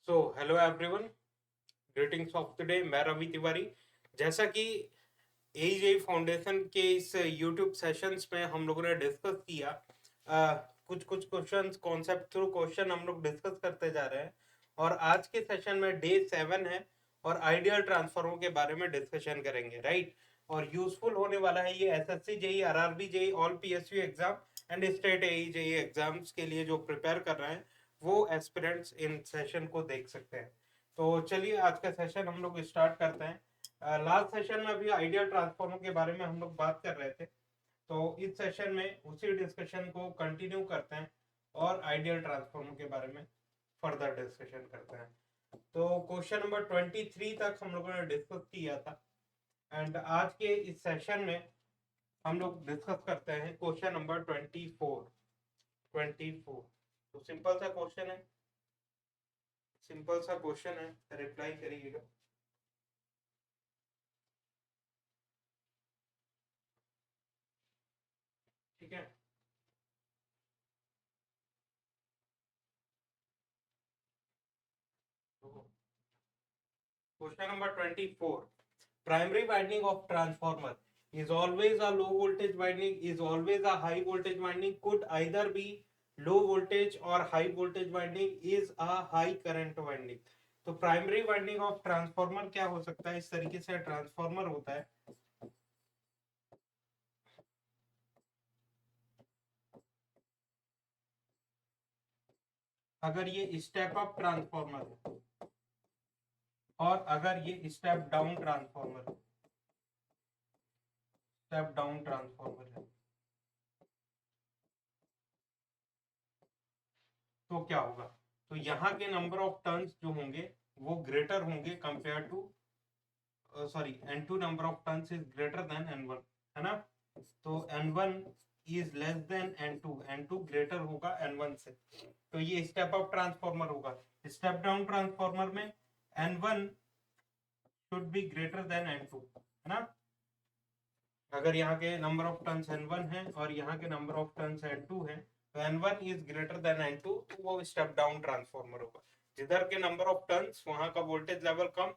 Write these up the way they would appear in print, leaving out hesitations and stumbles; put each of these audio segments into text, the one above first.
So hello everyone, greetings of the day. मैं रवि तिवारी। जैसा कि एजेई फाउंडेशन के इस यूट्यूब सेशंस में हम लोगों ने डिस्कस किया, कुछ कुछ क्वेश्चंस कॉन्सेप्ट थ्रू क्वेश्चन हम लोग डिस्कस करते जा रहे हैं। और आज के सेशन में डे 7 है और आइडियल ट्रांसफॉर्मर के बारे में डिस्कशन करेंगे, राइट। और यूजफुल होने वाला है ये SSC JE, RRB JE, all PSU exam and state AE JE exams के लिए जो प्रिपेयर कर रहे हैं वो एस्पिरेंट्स इन सेशन को देख सकते हैं। तो चलिए आज का सेशन हम लोग स्टार्ट करते हैं। लास्ट सेशन में अभी आइडियल ट्रांसफॉर्मर के बारे में हम लोग बात कर रहे थे, तो इस सेशन में उसी डिस्कशन को कंटिन्यू करते हैं और आइडियल ट्रांसफॉर्मर के बारे में फर्दर डिस्कशन करते हैं। तो क्वेश्चन नंबर 23 तक हम लोगों ने डिस्कस किया था एंड आज के इस सेशन में हम लोग डिस्कस करते हैं क्वेश्चन नंबर 24। तो सिंपल सा क्वेश्चन है, रिप्लाई करिएगा। ठीक है। Question number 24, primary winding of transformer is always a low voltage winding, is always a high voltage winding, could either be low voltage or high voltage winding, is a high current winding। तो primary winding of transformer क्या हो सकता है? इस तरीके से transformer होता है। अगर ये स्टेप अप ट्रांसफॉर्मर है और अगर ये स्टेप डाउन ट्रांसफॉर्मर है, स्टेप डाउन ट्रांसफॉर्मर है, तो क्या होगा? तो यहाँ के नंबर ऑफ टर्न्स जो होंगे वो ग्रेटर होंगे compare to, sorry, N2 number of turns is greater than N1, है ना। तो N1 is less then N2, N2 greater होगा N1 से। तो ये स्टेप अप ट्रांसफॉर्मर होगा। स्टेप डाउन ट्रांसफॉर्मर में N1 should be greater than N2, है ना। अगर यहाँ के नंबर ऑफ टर्न्स N1 है और यहाँ के नंबर ऑफ टर्न्स N2 है, तो N1 is greater then N2, तो वो स्टेप डाउन ट्रांसफॉर्मर होगा। जिधर के नंबर ऑफ टर्न्स वहां का वोल्टेज लेवल कम,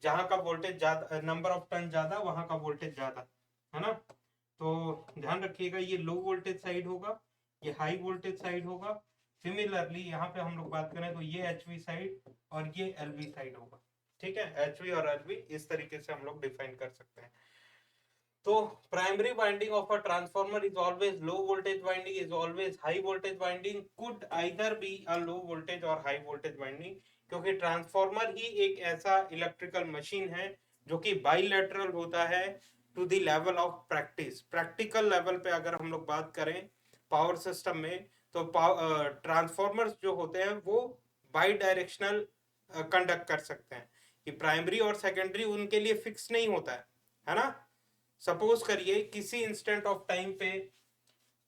जहां का वोल्टेज ज्यादा, नंबर ऑफ टर्न ज्यादा, वहां का वोल्टेज ज्यादा, है ना। तो ध्यान रखिएगा, ये लो वोल्टेज साइड होगा, ये हाई वोल्टेज साइड होगा। सिमिलरली यहाँ पे हम लोग बात करें तो ये एचवी साइड और ये एलवी साइड होगा। ठीक है, एचवी और एलवी इस तरीके से हम लोग डिफाइन कर सकते हैं। तो primary winding of a transformer is always low voltage winding, is always high voltage winding, could either be a low voltage और हाई वोल्टेज वाइंडिंग। क्योंकि ट्रांसफॉर्मर ही एक ऐसा इलेक्ट्रिकल मशीन है जो कि बाइलेटरल होता है to the level of practice. Practical level पे अगर हम लोग बात करें पावर सिस्टम में, तो ट्रांसफॉर्मर्स जो होते हैं वो बाई डायरेक्शनल कंडक्ट कर सकते हैं, कि प्राइमरी और सेकेंडरी उनके लिए फिक्स नहीं होता है ना। सपोज करिए किसी इंस्टेंट ऑफ टाइम पे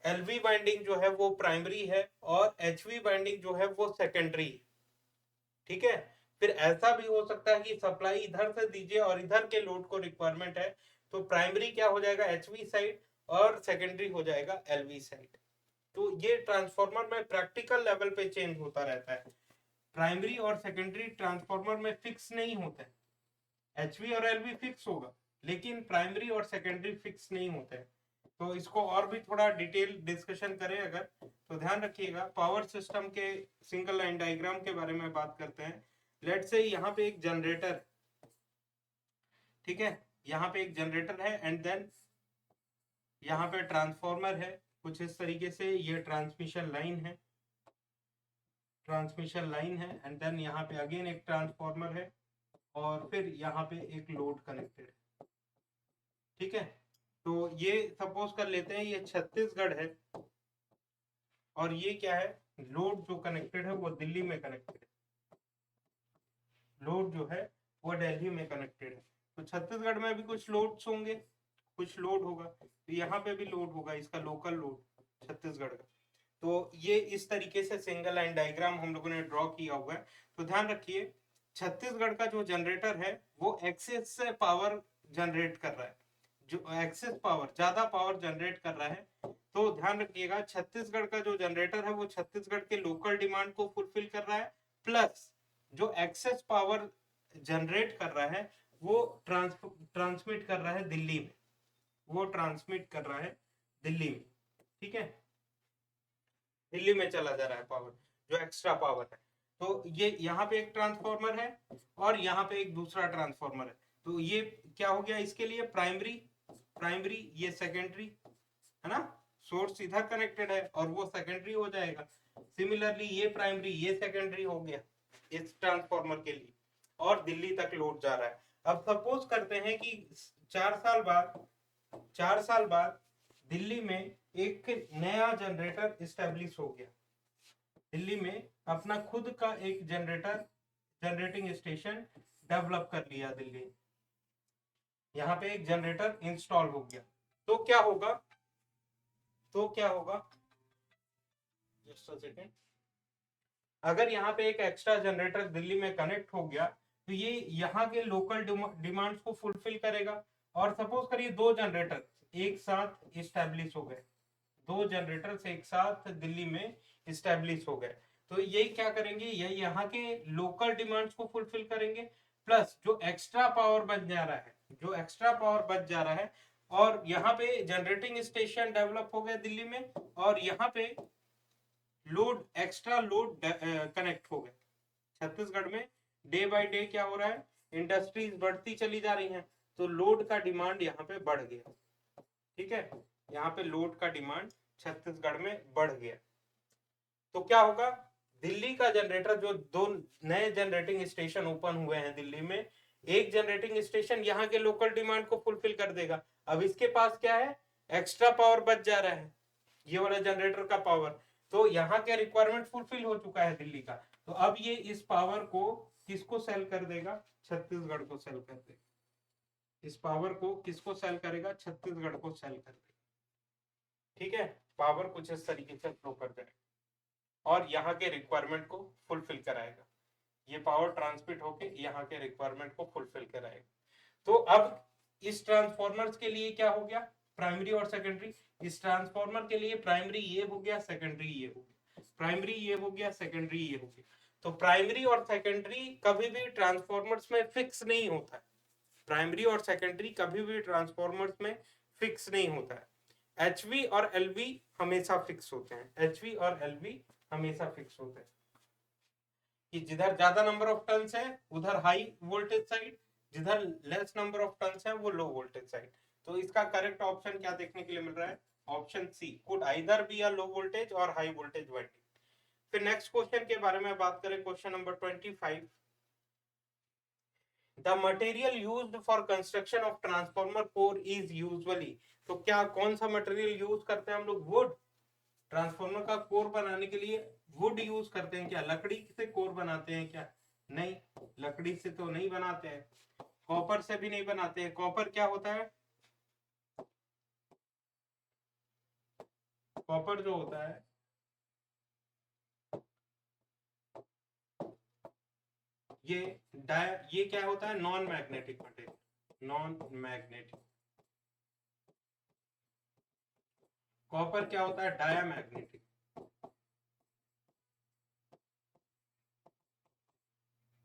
एलवी बाइंडिंग जो है वो प्राइमरी है और एचवी बाइंडिंग जो है वो सेकेंडरी। ठीक है। फिर ऐसा भी हो सकता है कि सप्लाई इधर से दीजिए और इधर के लोड को रिक्वायरमेंट है, तो प्राइमरी क्या हो जाएगा? एचवी साइड, और सेकेंडरी हो जाएगा एलवी साइड। तो ये ट्रांसफॉर्मर में प्रैक्टिकल लेवल पे चेंज होता रहता है। प्राइमरी और सेकेंडरी ट्रांसफॉर्मर में फिक्स नहीं होते। एचवी और एलवी फिक्स होगा, लेकिन प्राइमरी और सेकेंडरी फिक्स नहीं होते। तो इसको और भी थोड़ा डिटेल डिस्कशन करें अगर, तो ध्यान रखिएगा पावर सिस्टम के सिंगल लाइन डायग्राम के बारे में बात करते हैं। लेट से यहाँ पे एक जनरेटर, ठीक है, यहाँ पे एक जनरेटर है एंड देन यहाँ पे ट्रांसफॉर्मर है कुछ इस तरीके से, ये ट्रांसमिशन लाइन है एंड देन यहाँ पे अगेन एक ट्रांसफॉर्मर है और फिर यहाँ पे एक लोड कनेक्टेड है। ठीक है। तो ये सपोज कर लेते हैं ये छत्तीसगढ़ है और ये क्या है? लोड जो कनेक्टेड है वो दिल्ली में कनेक्टेड है। लोड जो है वो दिल्ली में कनेक्टेड है। तो छत्तीसगढ़ में भी कुछ लोड्स होंगे, कुछ लोड होगा, तो यहाँ पे भी लोड होगा, इसका लोकल लोड छत्तीसगढ़ का। तो ये इस तरीके से सिंगल लाइन डायग्राम हम लोगों ने ड्रॉ किया हुआ है। तो ध्यान रखिए छत्तीसगढ़ का जो जनरेटर है वो एक्सेस से पावर जनरेट कर रहा है, जो एक्सेस पावर, ज्यादा पावर जनरेट कर रहा है। तो ध्यान रखिएगा छत्तीसगढ़ का जो जनरेटर है वो छत्तीसगढ़ के लोकल डिमांड को फुलफिल कर रहा है, प्लस जो एक्सेस पावर जनरेट कर रहा है वो ट्रांसमिट कर रहा है दिल्ली में, वो ट्रांसमिट कर रहा है दिल्ली में, ठीक है, दिल्ली में चला जा रहा है पावर, जो एक्स्ट्रा पावर है। तो ये यहाँ पे एक ट्रांसफॉर्मर है और यहाँ पे एक दूसरा ट्रांसफॉर्मर है। तो ये क्या हो गया, इसके लिए प्राइमरी, प्राइमरी, ये सेकेंडरी है ना, सोर्स इधर कनेक्टेड है और वो सेकेंडरी हो जाएगा। सिमिलरली ये प्राइमरी ये सेकेंडरी हो गया इस ट्रांसफॉर्मर के लिए, और दिल्ली तक लोड जा रहा है। अब सपोज करते हैं कि 4 साल बाद दिल्ली में एक नया जनरेटर स्टैब्लिश हो गया, दिल्ली में अपना खुद का एक जनरेटिंग स्टेशन डेवलप कर लिया दिल्ली, यहाँ पे एक जनरेटर इंस्टॉल हो गया। तो क्या होगा, तो क्या होगा, जस्ट अ सेकेंड, अगर यहाँ पे एक एक्स्ट्रा जनरेटर दिल्ली में कनेक्ट हो गया तो ये यहाँ के लोकल डिमांड्स को फुलफिल करेगा। और सपोज करिए 2 जनरेटर एक साथ इस्टेब्लिश हो गए, 2 जनरेटर्स एक साथ दिल्ली में इस्टेब्लिश हो गए, तो ये क्या करेंगे, ये यहाँ के लोकल डिमांड्स को फुलफिल करेंगे, प्लस जो एक्स्ट्रा पावर बच जा रहा है, जो एक्स्ट्रा पावर बच जा रहा है, और यहाँ पे जनरेटिंग स्टेशन डेवलप हो गया दिल्ली में, और यहाँ पे लोड, एक्स्ट्रा लोड कनेक्ट हो गए। छत्तीसगढ़ में डे बाय डे क्या हो रहा है, इंडस्ट्रीज बढ़ती चली जा रही हैं, तो लोड का डिमांड यहाँ पे बढ़ गया, ठीक है, यहाँ पे लोड का डिमांड छत्तीसगढ़ में बढ़ गया। तो क्या होगा, दिल्ली का जनरेटर, जो 2 नए जनरेटिंग स्टेशन ओपन हुए हैं दिल्ली में, एक जनरेटिंग स्टेशन यहाँ के लोकल डिमांड को फुलफिल कर देगा। अब इसके पास क्या है, एक्स्ट्रा पावर बच जा रहा है, ये वाला जनरेटर का पावर, तो यहाँ का रिक्वायरमेंट फुलफिल हो चुका है दिल्ली का। तो अब ये इस पावर को किसको सेल कर देगा, छत्तीसगढ़ को सेल कर देगा, इस पावर को किसको सेल करेगा, छत्तीसगढ़ को सेल कर देगा, ठीक है, पावर कुछ इस तरीके से फ्लो कर जाएगा और यहाँ के रिक्वायरमेंट को फुलफिल कराएगा, ये पावर ट्रांसमिट होके यहाँ के रिक्वायरमेंट को फुलफिल कराएगा। तो अब इस ट्रांसफॉर्मर्स के लिए क्या हो गया, प्राइमरी और सेकेंडरी, इस ट्रांसफॉर्मर के लिए प्राइमरी ये हो गया, सेकेंडरी ये हो गया, प्राइमरी ये हो गया, सेकेंडरी ये हो गया। तो प्राइमरी और सेकेंडरी कभी भी ट्रांसफॉर्मर्स में फिक्स नहीं होता है, प्राइमरी और सेकेंडरी कभी भी ट्रांसफॉर्मर्स में फिक्स नहीं होता है। एचवी और एलवी हमेशा फिक्स होते हैं, एचवी और एलवी हमेशा फिक्स होते हैं, कि जिधर ज्यादा नंबर ऑफ टर्न्स है उधर हाई वोल्टेज साइड, जिधर लेस नंबर ऑफ टर्न्स है वो लो वोल्टेज साइड। तो इसका करेक्ट ऑप्शन क्या देखने के लिए मिल रहा है, option C, could either be a low voltage और हाई वोल्टेज वाइंडिंग। फिर नेक्स्ट क्वेश्चन के बारे में बात करें, question number 25, the material used for construction of transformer core is usually, तो क्या कौन सा मटेरियल यूज करते हैं हम लोग, वुड, ट्रांसफॉर्मर का कोर बनाने के लिए वुड यूज करते हैं क्या, लकड़ी से कोर बनाते हैं क्या, नहीं, लकड़ी से तो नहीं बनाते हैं, कॉपर से भी नहीं बनाते हैं। कॉपर क्या होता है, कॉपर जो होता है ये ये क्या होता है, non magnetic material, non magnetic. Copper क्या होता है, डायामैग्नेटिक।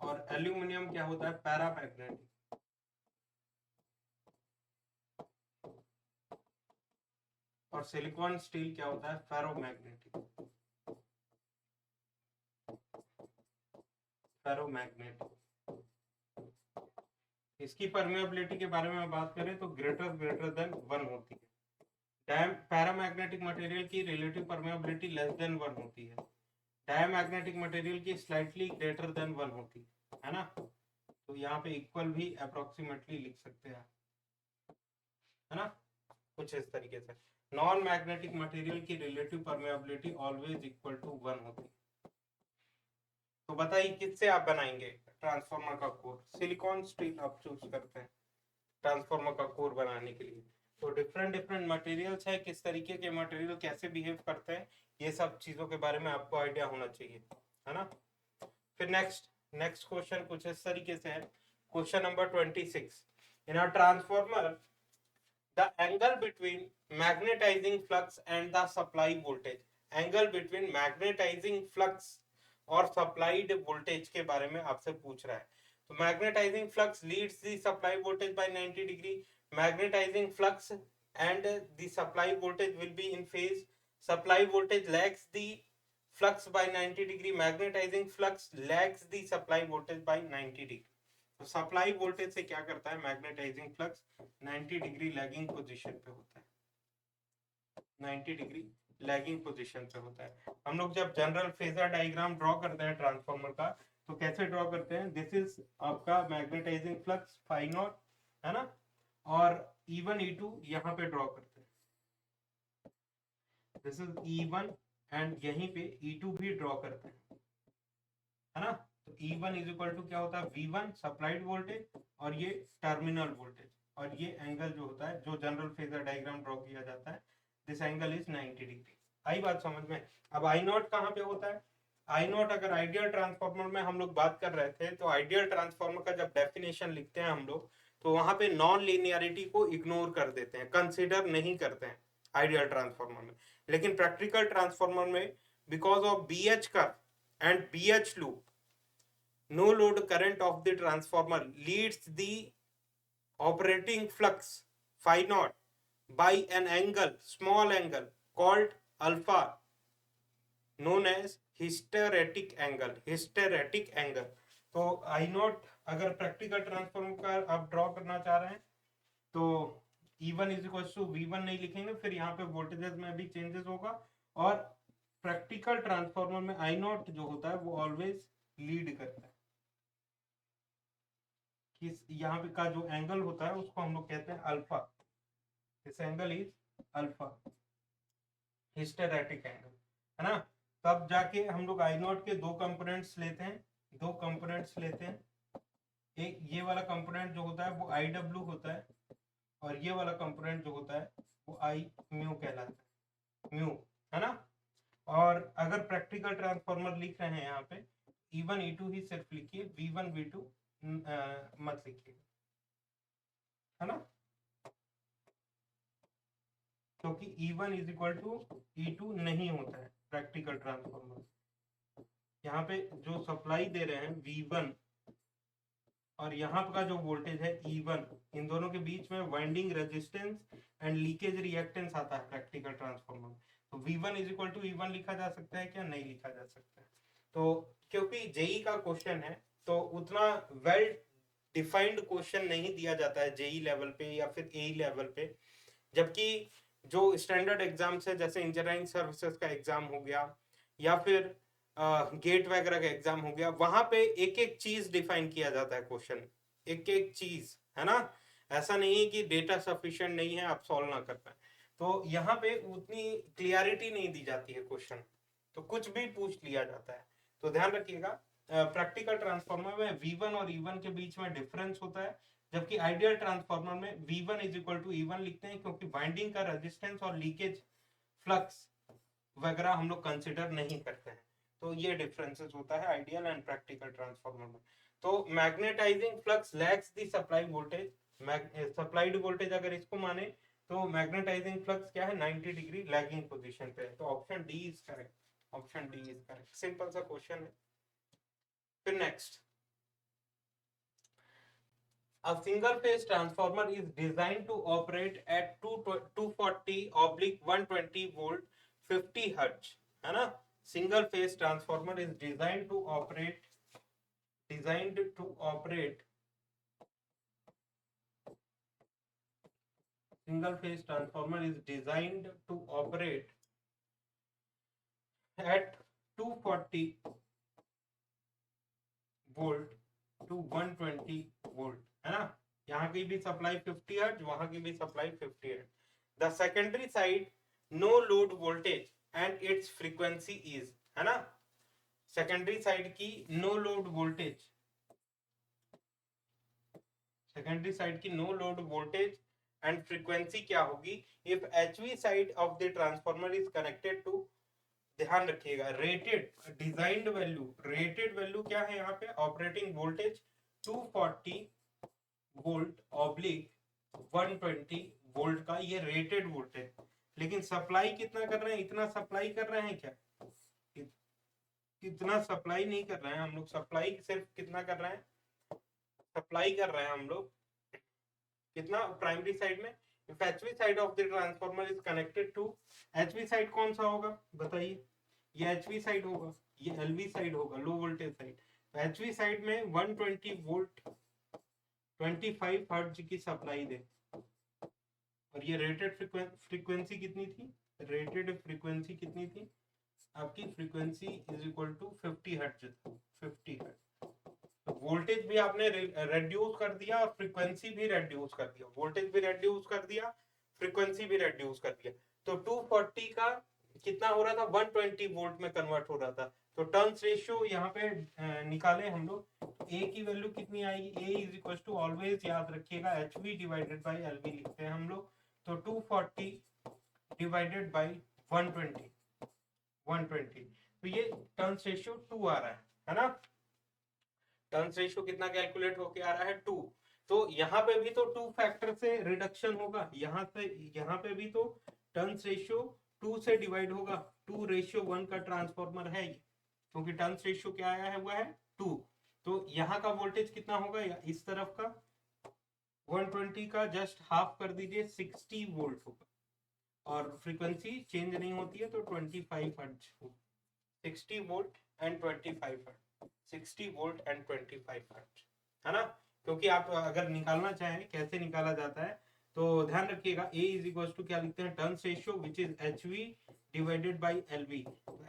और एल्यूमिनियम क्या होता है, पैरामैग्नेटिक। और सिलिकॉन स्टील क्या होता है, फेरोमैग्नेटिक, फेरोमैग्नेटिक। इसकी परमेबिलिटी के बारे में बात करें तो ग्रेटर देन 1 होती है। पैरामैग्नेटिक मटेरियल की रिलेटिव परमेबिलिटी लेस देन 1 होती है, डायमैग्नेटिक मटेरियल की स्लाइटली ग्रेटर देन 1 होती है ना। तो यहाँ पे इक्वल भी अप्रोक्सीमेटली लिख सकते हैं, है ना, कुछ इस तरीके से। नॉन मैग्नेटिक मटेरियल की relative permeability always equal to 1 होती है। तो बताइए किससे आप बनाएंगे ट्रांसफार्मर का कोर, सिलिकॉन स्टील आप चूज करते हैं ट्रांसफार्मर का कोर बनाने के लिए। तो डिफरेंट मटेरियल्स है, किस तरीके के मटेरियल कैसे बिहेव करते हैं, ये सब चीजों के बारे में आपको आइडिया होना चाहिए, है ना। फिर नेक्स्ट क्वेश्चन कुछ इस तरीके से है, question number 26, in a transformer the angle between magnetizing flux and the supply voltage, angle between magnetizing flux और सप्लाइड वोल्टेज के बारे में आपसे पूछ रहा है। तो magnetizing flux leads the supply voltage by 90 degree, magnetizing flux and the supply voltage will be in phase, supply voltage lags the flux by 90 degree, magnetizing flux lags the supply voltage by 90 degree। तो supply voltage से क्या करता है, magnetizing flux 90 degree lagging position पे होता है, 90 degree lagging position पे होता है। हम लोग जब जनरल फेजर डायग्राम ड्रॉ करते हैं ट्रांसफार्मर का, तो कैसे ड्रॉ करते हैं, दिस इज आपका मैग्नेटाइजिंग फ्लक्स फाई नॉट, है ना, और E1 E2 यहाँ पे ड्रॉ करते हैं, दिस इज E1 एंड यहीं पे E2 भी ड्रॉ करते हैं, है ना। तो E1 इज इक्वल टू क्या होता है, V1 सप्लाइड वोल्टेज, और ये टर्मिनल वोल्टेज, और ये एंगल जो होता है, जो जनरल फेजर डायग्राम ड्रॉ किया जाता है, दिस एंगल इज 90 डिग्री। आई बात समझ में। अब आई नॉट कहाँ पे होता है, आई नॉट अगर आइडियल ट्रांसफार्मर में हम लोग बात कर रहे थे, तो आइडियल ट्रांसफार्मर का जब डेफिनेशन लिखते हैं हम लोग, तो वहां पे नॉन लीनियरिटी को इग्नोर कर देते हैं, कंसिडर नहीं करते हैं आइडियल ट्रांसफार्मर में। लेकिन प्रैक्टिकल ट्रांसफार्मर में because of BH curve and BH loop, no load current of the transformer leads the operating flux phi naught by an angle, small angle called alpha, known as hysteretic angle, hysteretic angle। तो I not अगर practical transformer का आप draw करना चाह रहे हैं, तो E1 is equal to V1 नहीं लिखेंगे, फिर यहाँ पे वोल्टेजेस में भी चेंजेस होगा, और प्रैक्टिकल ट्रांसफॉर्मर में I नॉट जो होता है वो ऑलवेज लीड करता है। यहाँ पे का जो एंगल होता है उसको हम लोग कहते हैं alpha, this angle is alpha, hysteretic angle, है ना। तब जाके हम लोग आई नॉट के दो कंपोनेंट्स लेते हैं, दो कंपोनेंट्स लेते हैं, एक ये वाला कंपोनेंट जो होता है वो आई डब्ल्यू होता है, और ये वाला कंपोनेंट जो होता है वो आई म्यू कहलाता है, म्यू, है ना। और अगर प्रैक्टिकल ट्रांसफार्मर लिख रहे हैं यहाँ पे E1 E2 ही सिर्फ लिखिए, V1 V2 मत लिखिए, है ना, क्योंकि E1 is equal to E2 नहीं होता है प्रैक्टिकल ट्रांसफार्मर। यहाँ पे जो सप्लाई दे रहे हैं V1 और यहाँ का जो वोल्टेज है E1, इन दोनों के बीच में winding resistance and leakage reactance आता है प्रैक्टिकल ट्रांसफार्मर में। तो V1 is equal to E1 लिखा जा सकता है क्या, नहीं लिखा जा सकता है। तो क्योंकि जेई का क्वेश्चन है, तो उतना वेल डिफाइंड क्वेश्चन नहीं दिया जाता है जेई लेवल पे या फिर एई लेवल पे, जबकि जो स्टैंडर्ड एग्जाम्स है जैसे इंजीनियरिंग सर्विसेज का एग्जाम हो गया या फिर गेट वगैरह का एग्जाम हो गया, वहां पे एक एक चीज डिफाइन किया जाता है क्वेश्चन, एक एक चीज, है ना। ऐसा नहीं है कि डेटा सफिशिएंट नहीं है आप सॉल्व ना कर पाए, तो यहाँ पे उतनी क्लियरिटी नहीं दी जाती है क्वेश्चन, तो कुछ भी पूछ लिया जाता है। तो ध्यान रखिएगा, प्रैक्टिकल ट्रांसफार्मर में V1 और E1 के बीच में डिफरेंस होता है, जबकि आइडियल ट्रांसफार्मर में V1 is equal to E1 लिखते हैं, क्योंकि बाइंडिंग का रेजिस्टेंस और लीकेज फ्लक्स वगैरह हम लोग कंसिडर नहीं करते हैं। तो ये डिफरेंसेस होता है आइडियल एंड प्रैक्टिकल ट्रांसफार्मर में। तो magnetizing flux lags the supply voltage, supplied voltage अगर इसको माने तो मैग्नेटाइजिंग फ्लक्स क्या है, 90 डिग्री लैगिंग पोजीशन पे है। तो option D is correct, option D is correct, simple सा क्वेश्चन है। फिर next, a single phase transformer is designed to operate at 240/120 volt 50 hertz, है ना। single phase transformer is designed to operate single phase transformer is designed to operate at 240 volt to 120 volt, है ना। यहाँ की भी supply 50 hertz, वहां की भी supply 50 hertz. The secondary side no load voltage and its frequency is, है ना। सेकेंडरी साइड की no load voltage, secondary side की no load voltage and frequency क्या होगी if HV side of the transformer is connected to, ध्यान रखिएगा, rated designed value, rated value क्या है यहाँ पे, operating voltage 240 volt oblique 120 volt का, ये रेटेड वोल्टेज। लेकिन सप्लाई कितना कर रहे हैं, इतना सप्लाई कर रहे हैं क्या, कितना सप्लाई नहीं कर रहे हैं हम लोग, सप्लाई सिर्फ कितना कर रहे हैं, सप्लाई कर रहे हैं हम लोग कितना प्राइमरी साइड में। If HV side of the transformer is connected to, HV side कौन सा होगा बताइए, ये एचवी साइड होगा, ये एलवी साइड होगा, लो वोल्टेज साइड। तो एचवी साइड में 120 वोल्ट 25 हर्ट्ज की सप्लाई दे, और ये रेटेड फ्रीक्वेंसी कितनी थी, रेटेड फ्रीक्वेंसी कितनी थी आपकी, frequency is equal to 50 hertz, 50 hertz. तो वोल्टेज भी आपने रेड्यूस कर दिया और फ्रीक्वेंसी भी रेड्यूस कर दिया, वोल्टेज भी रेड्यूस कर दिया, फ्रीक्वेंसी भी रेड्यूस कर दिया। तो 240 का कितना हो रहा था, 120 वोल्ट में कन्वर्ट हो रहा था। तो टर्न्स रेशियो यहाँ पे निकाले हम लोग, ए की वैल्यू कितनी आएगी, ए इज इक्वल टू ऑलवेज याद रखिएगा H we divided by L V लिखते हैं हम लोग। तो 240 डिवाइडेड बाई 120, 120, तो ये टर्न्स रेशियो 2 आ रहा है ना। टर्न्स रेशियो कितना कैलकुलेट होके आ रहा है 2। तो यहाँ पे भी तो 2 फैक्टर से रिडक्शन होगा, यहाँ से यहाँ पे भी तो टर्न्स रेशियो 2 से डिवाइड होगा, 2:1 का ट्रांसफॉर्मर है ये, क्योंकि टर्न्स रेशियो क्या आया है, हुआ है 2। तो यहाँ का वोल्टेज कितना होगा, इस तरफ का 120 का जस्ट हाफ कर दीजिए, 60 वोल्ट होगा, और फ्रीक्वेंसी चेंज नहीं होती है तो 25 हर्ट्ज होगा, 60 volt and 25 hertz, 60 volt and 25 hertz, है ना। क्योंकि आप अगर निकालना चाहें कैसे निकाला जाता है तो ध्यान रखिएगा, A इज इक्वल टू क्या लिखते हैं, turns ratio which is HV divided by LV।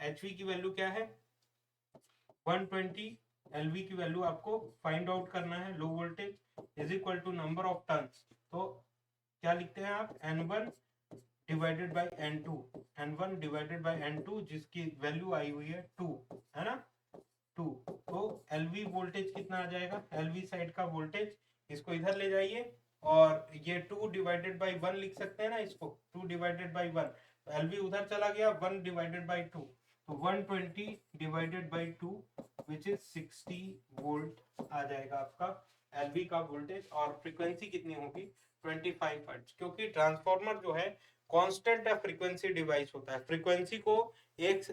HV की वैल्यू क्या है 120, LV की वैल्यू आपको फाइंड आउट करना है, low voltage is equal to number of turns. तो क्या लिखते हैं आप, N1 divided by N2, N1 divided by N2 जिसकी वैल्यू आई हुई है 2, है ना 2। तो LV वोल्टेज कितना आ जाएगा, LV साइड का वोल्टेज, इसको इधर ले जाइए और ये 2 डिवाइडेड बाई 1 लिख सकते हैं ना इसको, 2 डिवाइडेड बाई 1, तो LV उधर चला गया, 1 डिवाइडेड बाई 2, तो 120 divided by 2 which is 60 volt आ जाएगा आपका LV का वोल्टेज। और फ्रीक्वेंसी कितनी होगी 25 हर्ट्ज, क्योंकि ट्रांसफार्मर जो है कांस्टेंट फ्रीक्वेंसी डिवाइस होता है, फ्रीक्वेंसी को एक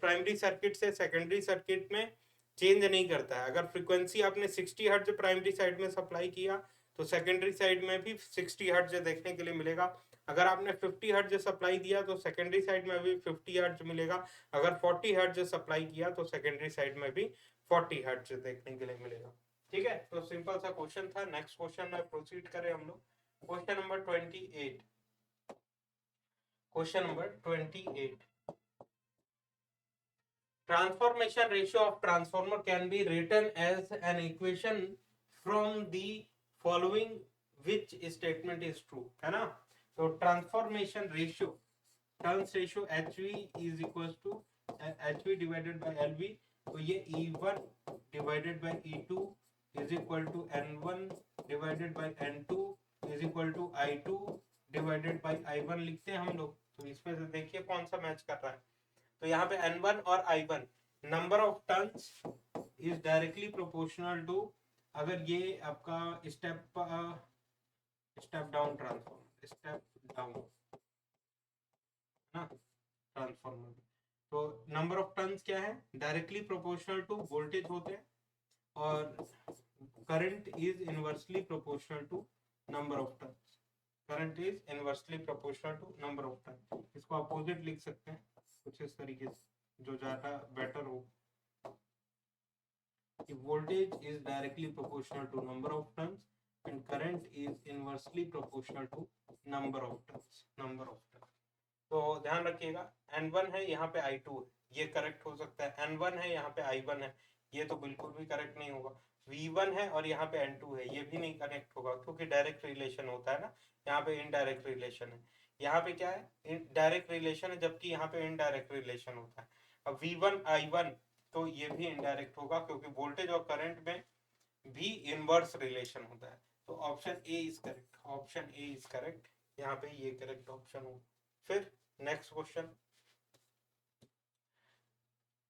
प्राइमरी सर्किट से सेकेंडरी सर्किट में चेंज नहीं करता है। अगर फ्रीक्वेंसी आपने 60 हर्ट्ज प्राइमरी साइड में सप्लाई किया तो सेकेंडरी साइड में भी 60 हर्ट्ज देखने के लिए मिलेगा। अगर आपने 50 हर्ट्ज सप्लाई दिया तो सेकेंडरी साइड में भी 50 हर्ट्ज मिलेगा। अगर 40 हर्ट्ज सप्लाई किया तो सेकेंडरी साइड में भी 40 हर्ट्ज देखने के लिए मिलेगा। ठीक है, तो सिंपल सा क्वेश्चन था। नेक्स्ट क्वेश्चन में प्रोसीड करें हम लोग, question number 28। Question number 28. Transformation ratio of transformer can be written as an equation from the following which statement is true, है ना। तो transformation ratio, turns ratio HV is equals to HV divided by LV, तो ये E1 divided by E2 is equal to N1 divided by N2 is equal to I2 divided by I1 लिखते हैं हम लोग। तो इसमें से देखिए कौन सा मैच कर रहा है। तो यहाँ पे N1 और I1, number of turns is directly proportional to, अगर ये आपका step down transformer, step down ना ट्रांसफॉर्मर, तो नंबर ऑफ टर्न्स क्या है, डायरेक्टली प्रोपोर्शनल टू वोल्टेज होते हैं, और current is inversely proportional to number of turns, current is inversely proportional to number of turn. इसको अपोजिट लिख सकते हैं कुछ इस तरीके से, जो ज्यादा बेटर हो। Voltage is directly proportional to number of turns and current is inversely proportional to number of turns, number of turn. तो ध्यान रखिएगा, N1 है, यहाँ पे I2 है, ये करेक्ट हो सकता है। N1 है, यहाँ पे I1 है, ये तो बिल्कुल भी करेक्ट नहीं होगा। V1 है और यहाँ पे N2 है, ये भी नहीं कनेक्ट होगा, क्योंकि डायरेक्ट रिलेशन होता है ना, यहाँ पे इनडायरेक्ट रिलेशन है। यहाँ पे क्या है, डायरेक्ट रिलेशन है, जबकि यहाँ पे इनडायरेक्ट रिलेशन होता है। अब V1 I1 तो ये भी इनडायरेक्ट होगा, क्योंकि वोल्टेज और करंट में भी इनवर्स रिलेशन होता है। तो option A is correct, option A is correct, यहाँ पे ये करेक्ट ऑप्शन हो। फिर next question,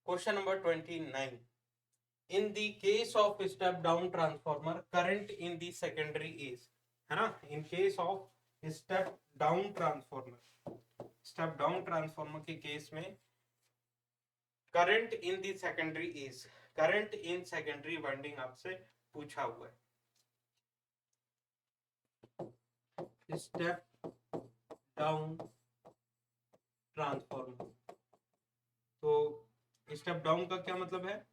question number 29। In the case of step down transformer current in the secondary is, है ना, in case of step down transformer, step down transformer के case में current in the secondary is, current in secondary winding आपसे पूछा हुआ है। Step down transformer, तो step down का क्या मतलब है,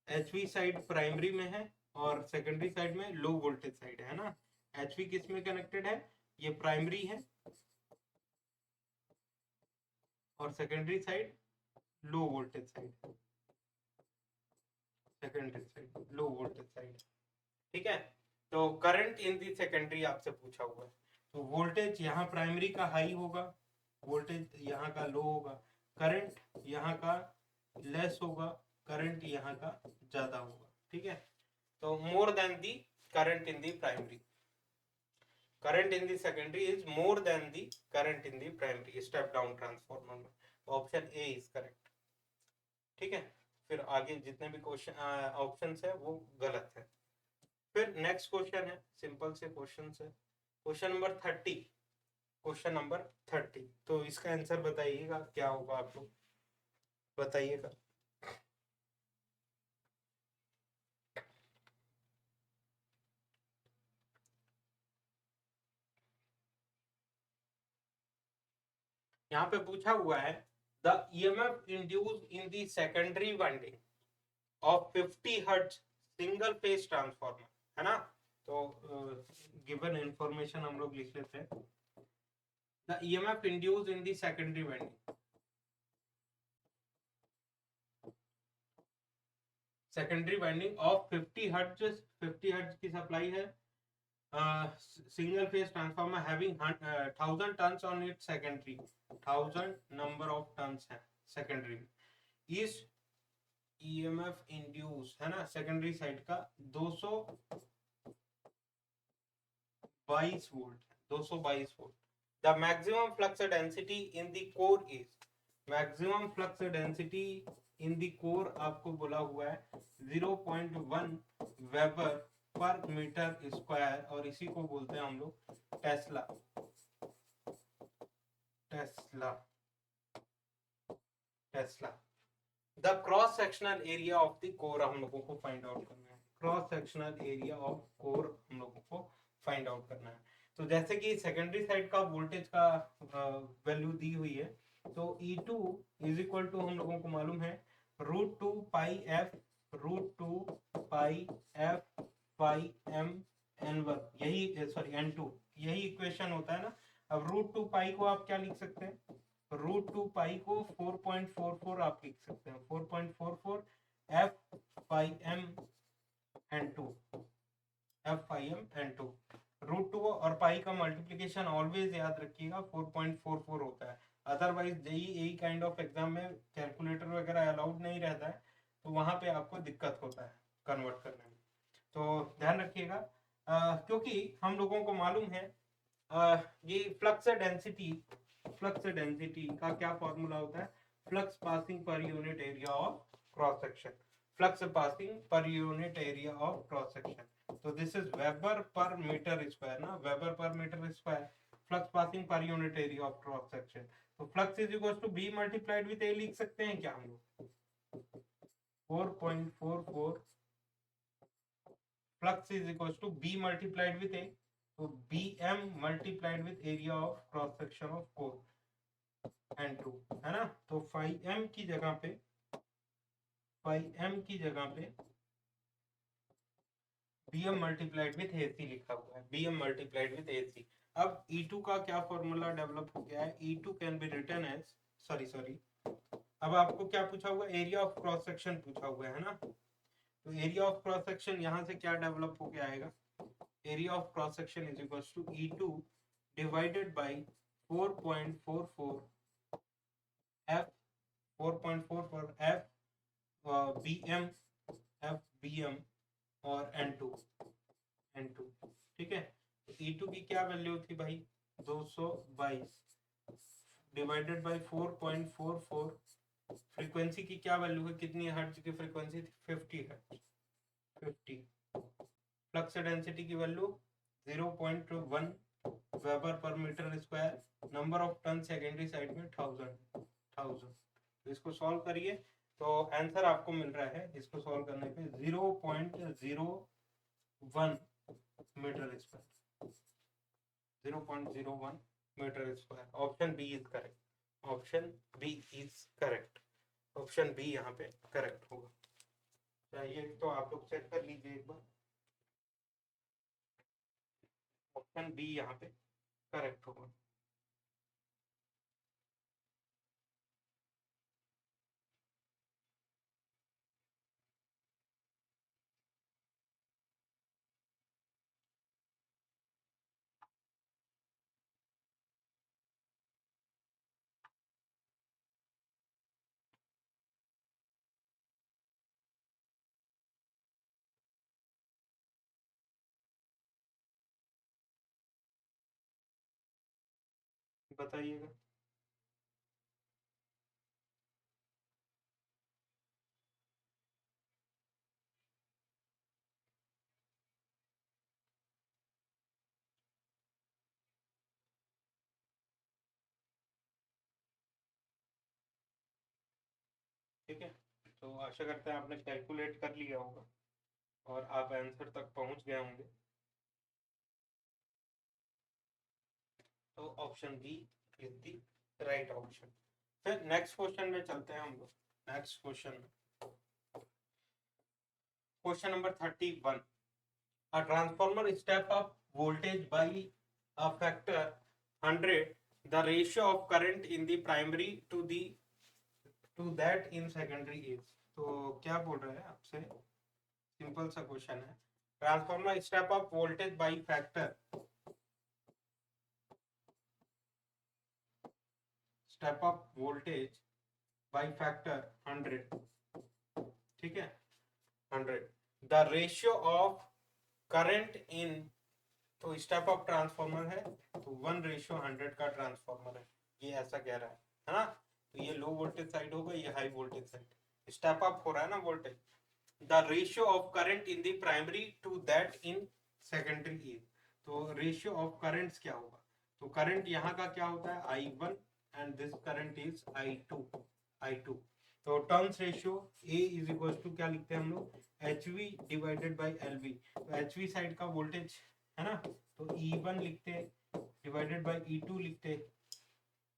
एचवी साइड प्राइमरी में है और सेकेंडरी साइड में लो वोल्टेज साइड है ना। एचवी किस में कनेक्टेड है, ये प्राइमरी है, और secondary side low voltage side, secondary side low voltage side, ठीक है। तो करंट इन दी सेकेंडरी आपसे पूछा हुआ है, तो वोल्टेज यहाँ प्राइमरी का हाई होगा, वोल्टेज यहाँ का लो होगा, करंट यहाँ का लेस होगा, करंट यहाँ का ज्यादा होगा, ठीक है। तो more than the current in the primary, current in the secondary is more than the current in the primary step down transformer में, ऑप्शन ए इज करेक्ट, ठीक है। फिर आगे जितने भी क्वेश्चन ऑप्शंस है वो गलत है। फिर नेक्स्ट क्वेश्चन है, सिंपल से क्वेश्चन है, क्वेश्चन नंबर 30, क्वेश्चन नंबर 30, तो इसका आंसर बताइएगा क्या होगा, आप लोग बताइएगा। यहाँ पे पूछा हुआ है the EMF induced in the secondary winding of 50 hertz single phase transformer, है ना। तो गिवन इंफॉर्मेशन हम लोग लिख लेते हैं, the EMF induced in the secondary winding, secondary winding of 50 hertz, 50 hertz की सप्लाई है, single phase transformer having 1000 tons on its secondary, 1000 number of tons है secondary में, is EMF induced है ना secondary side का 222 volt, 222 volt. the maximum flux density in the core is, maximum flux density in the core आपको बोला हुआ है 0.1 weber पर मीटर स्क्वायर, और इसी को बोलते हैं हम लोग Tesla, Tesla, Tesla. The cross sectional area of the core हम लोगों को फाइंड आउट करना है, cross sectional area of core हम लोगों को फाइंड आउट करना है। तो जैसे कि सेकेंडरी साइड का वोल्टेज का वैल्यू दी हुई है, तो E2 इज इक्वल टू हम लोगों को मालूम है √2 पाई एफ, √2 पाई एफ पाई एम N1, यही सॉरी N2, यही इक्वेशन होता है ना। अब √2 पाई को आप क्या लिख सकते हैं, √2 पाई को 4.44 आप लिख सकते हैं, 4.44 एफ पाई एम N2, एफ पाई एम N2। √2 और पाई का मल्टीप्लीकेशन ऑलवेज याद रखिएगा 4.44 होता है, अदरवाइज यही काइंड ऑफ एग्जाम में कैलकुलेटर वगैरह अलाउड नहीं रहता है, तो वहां पे आपको दिक्कत होता है कन्वर्ट करने में, तो ध्यान रखिएगा। क्योंकि हम लोगों को मालूम है ये फ्लक्स डेंसिटी, फ्लक्स डेंसिटी का क्या फॉर्मूला होता है, flux passing per unit area of cross section, flux passing per unit area of cross section, तो दिस इज वेबर पर मीटर स्क्वायर ना, वेबर पर metre square, flux passing per unit area of cross section, तो flux is equal to B multiplied with A लिख सकते हैं क्या हम लोग, 4.44 flux is equal to B multiplied with A, तो bm multiplied with area of cross section of core N2, है ना। तो फाई m की जगह पे, फाई m की जगह पे bm मल्टीप्लाइड विद AC लिखा हुआ है, bm मल्टीप्लाइड विद AC। अब E2 का क्या फॉर्मूला डेवलप हो गया है, E2 can be written as, sorry अब आपको क्या पूछा हुआ, एरिया ऑफ क्रॉस सेक्शन पूछा हुआ है ना, तो एरिया ऑफ क्रॉस सेक्शन यहां से क्या डेवलप हो गया आएगा, area of cross section is equals to E2 divided by 4.44 F, 4.44 F BM, F BM और N2, N2, ठीक है। तो E2 की क्या वैल्यू थी भाई, 222 डिवाइडेड बाय 4.44, फ्रीक्वेंसी की क्या वैल्यू है, कितनी हर्ट्ज की फ्रीक्वेंसी थी, 50 हर्ट्ज, 50, फ्लक्स डेंसिटी की वैल्यू 0.1 वेबर पर metre square, number of turn secondary side में 1000, तो इसको सॉल्व करिए, तो आंसर आपको मिल रहा है इसको सॉल्व करने पे 0.01 metre square, 0.01 metre square. Option B is correct, option B is correct, option B यहाँ पे करेक्ट होगा। चाहिए तो आप लोग चेक कर लीजिए एक बार, ऑप्शन बी यहाँ पे करेक्ट होगा। बताइएगा। ठीक है, तो आशा करते हैं आपने कैलकुलेट कर लिया होगा और आप आंसर तक पहुंच गए होंगे। तो option B is the right option. फिर नेक्स्ट क्वेश्चन में चलते हैं हम लोग। Next question, question number 31। A transformer step up voltage by a factor 100 the ratio of current in the primary to that in secondary is। तो क्या बोल रहे हैं आपसे, सिंपल सा क्वेश्चन है। Transformer step up voltage by factor, step up voltage by factor 100, ठीक है 100। द रेशियो ऑफ करंट इन, तो स्टेप अप ट्रांसफार्मर है तो 1:100 का ट्रांसफार्मर है, ये ऐसा कह रहा है ना। तो ये लो वोल्टेज साइड होगा, ये high voltage side. Step up हो रहा है ना voltage. The ratio of current in the primary to that in secondary is. तो रेशियो ऑफ करंट्स क्या होगा, तो करंट यहाँ का क्या होता है I1 and this current is I2। तो turns ratio A is equal to क्या लिखते हैं हम लोग, HV डिवाइडेड बाई LV। तो HV साइड का वोल्टेज है ना, तो E1 लिखते डिवाइडेड बाई E2 लिखते,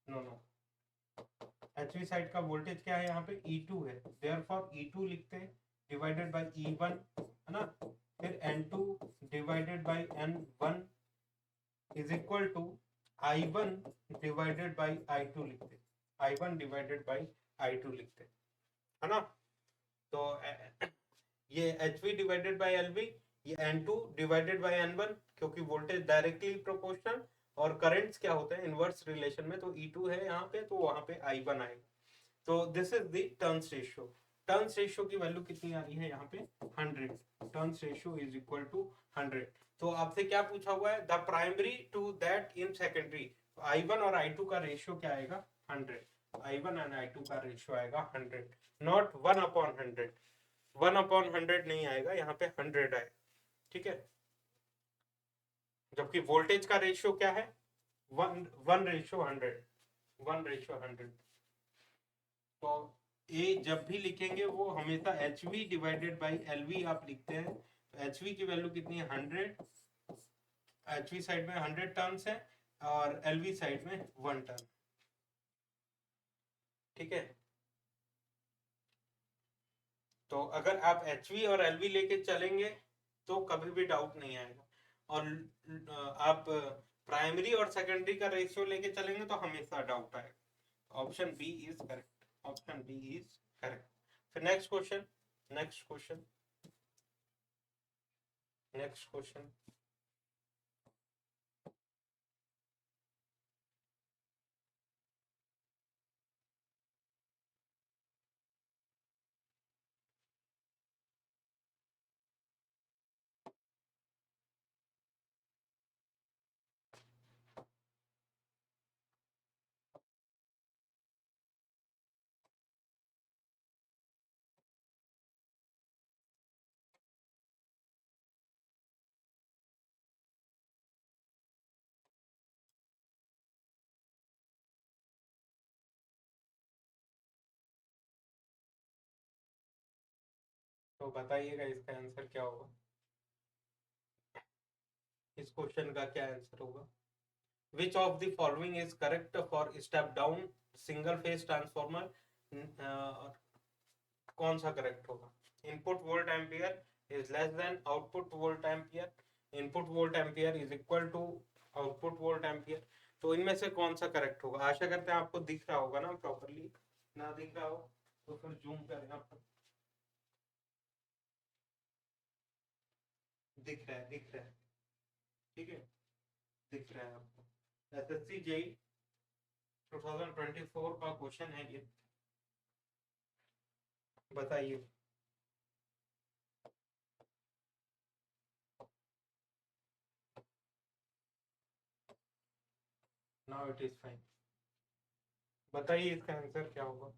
नो नो, HV साइड का वोल्टेज क्या है यहाँ पे E2 है, देयरफॉर E2 लिखते डिवाइडेड बाई E1 है ना। फिर N2 divided by N1 is equal to I1 divided by I2 लिखते, I1 डिवाइडेड बाई I2 लिखते है ना। तो ये HV डिवाइडेड बाई LV, ये N2 डिवाइडेड बाई N1, क्योंकि वोल्टेज डायरेक्टली प्रोपोर्शनल और करंट्स क्या होते हैं इनवर्स रिलेशन में, तो E2 है यहाँ पे तो वहां पे I1 आएगा। तो this is the turns ratio. Turns ratio की वैल्यू कितनी आ रही है यहाँ पे 100। Turns ratio is equal to 100। तो आपसे क्या पूछा हुआ है, the primary to that in secondary. I1 और I2 का रेशियो क्या आएगा 100। I1 एंड I2 का रेशियो आएगा 100, नॉट 1/100। 1/100 नहीं आएगा यहाँ पे, 100 आएगा, ठीक है। जबकि वोल्टेज का रेशियो क्या है 1:100, 1:100। तो ए जब भी लिखेंगे वो हमेशा HV डिवाइडेड बाई LV आप लिखते हैं। तो HV की वैल्यू कितनी है 100, HV साइड में 100 टर्न्स है और LV साइड में 1 टर्न, ठीक है। तो अगर आप HV और LV लेके चलेंगे तो कभी भी डाउट नहीं आएगा, और आप प्राइमरी और सेकेंडरी का रेशियो लेके चलेंगे तो हमेशा डाउट आएगा। Option B is correct, option B is correct. फिर next question, next question, next question. तो बताइएगा इसका आंसर क्या होगा, इस क्वेश्चन का क्या आंसर होगा। Which of the following is correct for step down single phase transformer, कौन सा करेक्ट होगा। Input volt ampere is less than output volt ampere, input volt ampere is equal to output volt ampere. तो इनमें से कौन सा correct होगा। आशा करते हैं आपको दिख रहा होगा ना प्रॉपरली, ना दिख रहा हो तो फिर जूम करें आप। दिख रहा है, दिख रहा है, ठीक है, दिख रहा है आपको। एसएससी जेई 2024 का क्वेश्चन है ये, बताइए। नाउ इट इज फाइन, बताइए इसका आंसर क्या होगा।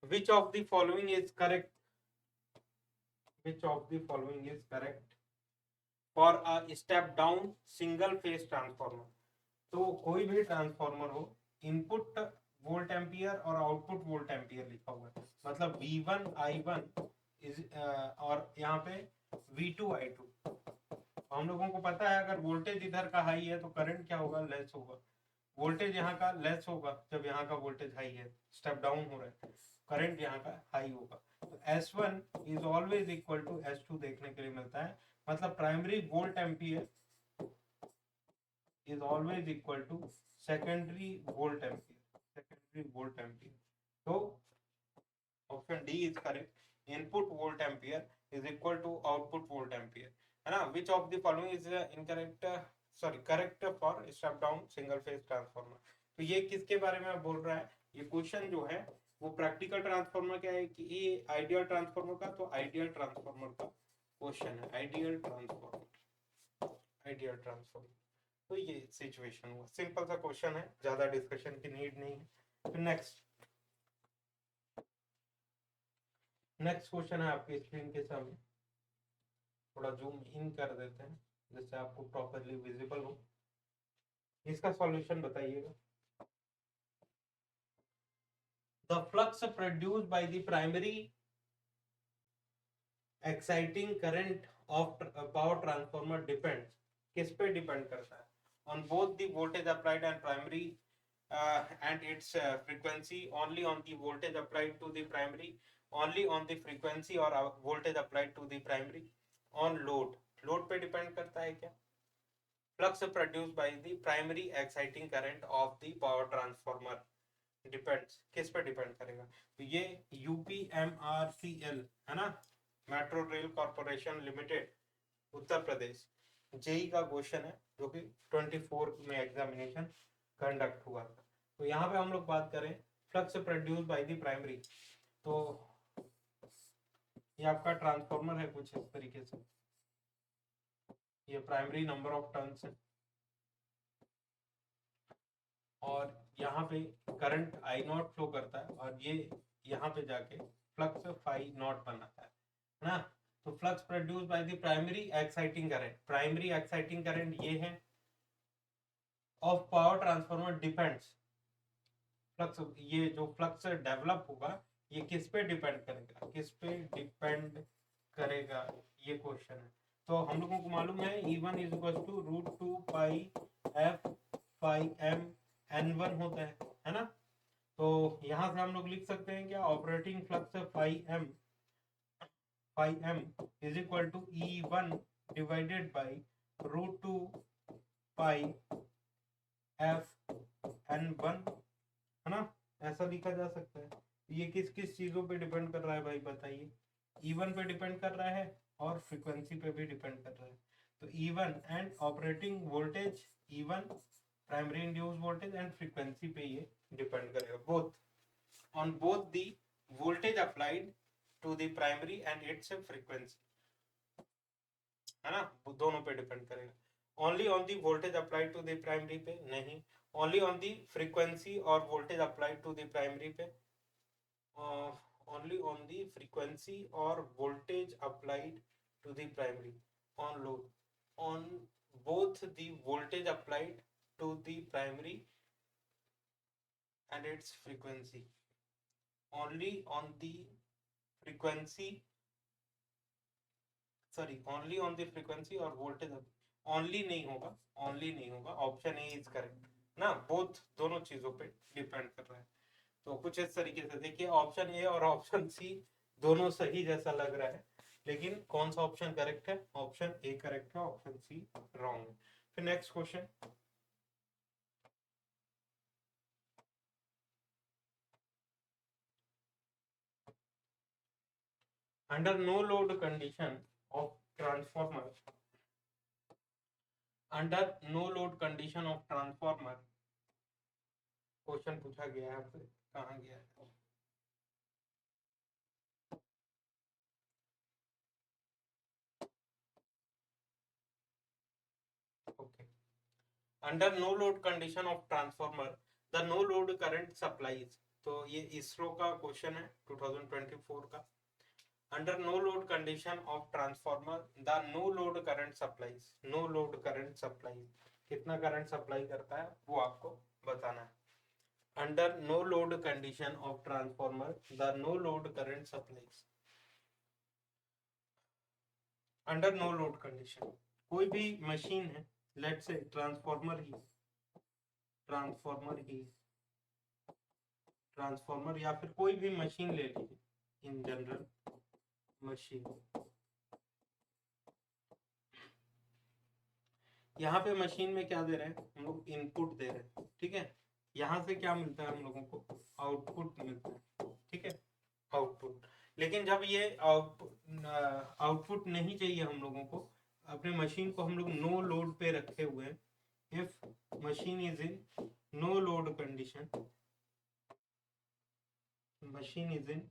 Which of the following is correct, which of the following is correct for a step down single phase transformer. तो कोई भी ट्रांसफॉर्मर हो, इनपुट वोल्ट एम्पियर और आउटपुट वोल्ट एम्पियर लिखा हुआ है, मतलब V1 I1 इज और यहाँ पे V2 I2। हम लोगों को पता है अगर वोल्टेज इधर का हाई है तो करंट क्या होगा, लेस होगा। वोल्टेज यहाँ का लेस होगा जब यहाँ का वोल्टेज हाई है, स्टेप डाउन हो रहा है, करंट यहाँ का हाई होगा। तो S1 is always equal to S2 देखने के लिए मिलता है, मतलब primary volt ampere is always equal to secondary volt ampere, secondary volt ampere। तो option D is correct, input volt ampere is equal to output volt ampere, है ना। Which of the following is incorrect, sorry correct for step down single phase transformer. तो ये किसके बारे में बोल रहा है, ये क्वेश्चन जो है वो प्रैक्टिकल ट्रांसफॉर्मर क्या है कि ये आइडियल ट्रांसफॉर्मर का, तो आइडियल ट्रांसफॉर्मर का क्वेश्चन है, आइडियल ट्रांसफॉर्मर, आइडियल ट्रांसफॉर्मर। तो ये सिचुएशन हुआ, सिंपल सा क्वेश्चन है, ज्यादा डिस्कशन की नीड नहीं है। फिर नेक्स्ट क्वेश्चन है आपकी स्क्रीन के सामने, थोड़ा जूम इन कर देते हैं जिससे आपको प्रॉपरली विजिबल हो। इसका सॉल्यूशन बताइएगा। The flux produced by the primary exciting current of power transformer depends, किस पे डिपेंड करता है, on both the voltage applied and primary and its frequency, only on the voltage applied to the primary, only on the frequency or voltage applied to the primary, on load पे depend करता है क्या। Flux produce by the primary exciting current of the power transformer depends, किस पे depend करेगा। तो ये UPMRCL है ना, metro rail corporation limited, Uttar Pradesh, JEE का क्वेश्चन है जो कि 24 में एग्जामिनेशन कंडक्ट हुआ था। तो यहाँ पे हम लोग बात करें flux produce by the primary, तो ये आपका ट्रांसफॉर्मर है कुछ इस तरीके से, ये प्राइमरी नंबर ऑफ टर्न्स है और यहाँ पे करंट I0 फ्लो करता है और ये यहाँ पे जाके फ्लक्स φ0 बनाता है ना। तो flux produce by the primary exciting current, primary exciting current ये है of power transformer depends, flux ये जो फ्लक्स डेवलप होगा ये किस पे डिपेंड करेगा, किस पे डिपेंड करेगा, ये क्वेश्चन है। तो हम लोगों को मालूम है E1 is equal to √2 pi f phi m n1 होता है ना। तो यहां से हम लोग लिख सकते हैं क्या, operating flux phi m is equal to E1 divided by √2 pi f n1, है ना, ऐसा लिखा जा सकता है। ये किस किस चीजों पे डिपेंड कर रहा है भाई बताइए, E1 पे डिपेंड कर रहा है और फ्रीक्वेंसी पे भी डिपेंड कर रहा है। तो E1 and operating voltage, E1 primary induce voltage and frequency पे ये डिपेंड करेगा, both on both the voltage applied to the primary and its frequency, है ना, दोनों पे डिपेंड करेगा। Only on the voltage applied to the primary पे नहीं, ओनली ऑन दी फ्रीक्वेंसी और voltage applied to the primary पे, ओनली ऑन दी फ्रीक्वेंसी और voltage applied to the primary, on load on both the voltage applied to the primary and its frequency, only on the frequency, sorry only on the frequency और voltage, only नहीं होगा, only नहीं होगा, option A is correct ना, both दोनों चीजों पे depend कर रहा है। तो कुछ इस तरीके से देखिए, ऑप्शन ए और ऑप्शन सी दोनों सही जैसा लग रहा है, लेकिन कौन सा ऑप्शन करेक्ट है? ऑप्शन ए करेक्ट है, ऑप्शन सी रॉन्ग है। फिर next question, under no load condition of transformer, under no load condition of transformer, question पूछा गया है आपसे, कहाँ गया है? Okay, under no load condition of transformer the no load current supplies, तो ये इसरो का क्वेश्चन है 2024 का। Under no load condition of transformer the no load current supplies, no load current supplies कितना करंट सप्लाई करता है वो आपको बताना है। Under no load condition of transformer the no load current supplies, under no load condition कोई भी machine है, लेट से ट्रांसफॉर्मर या फिर कोई भी मशीन ले लीजिए, इन जनरल मशीन, यहाँ पे मशीन में क्या दे रहे हैं हम लोग? इनपुट दे रहे हैं, ठीक है। यहाँ से क्या मिलता है हम लोगों को? आउटपुट मिलता है, ठीक है, आउटपुट। लेकिन जब ये आउटपुट नहीं चाहिए हम लोगों को, अपने मशीन को हम लोग नो लोड पे रखे हुए हैं, if machine is in no load condition, machine is in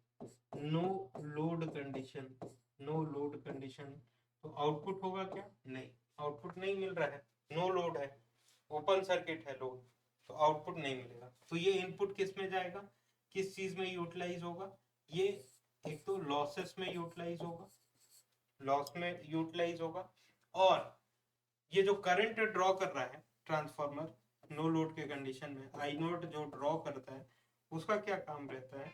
no load condition, no load condition, तो आउटपुट होगा क्या? नहीं, आउटपुट नहीं मिल रहा है, नो लोड है, ओपन सर्किट है लोड, तो आउटपुट नहीं मिलेगा। तो ये इनपुट किस में जाएगा, किस चीज में यूटिलाइज होगा? ये एक तो लॉसेस में यूटिलाइज होगा, लॉस में यूटिलाइज होगा, और ये जो करंट ड्रॉ कर रहा है ट्रांसफार्मर नो लोड के कंडीशन में, आई नोट जो ड्रॉ करता है, उसका क्या काम रहता है?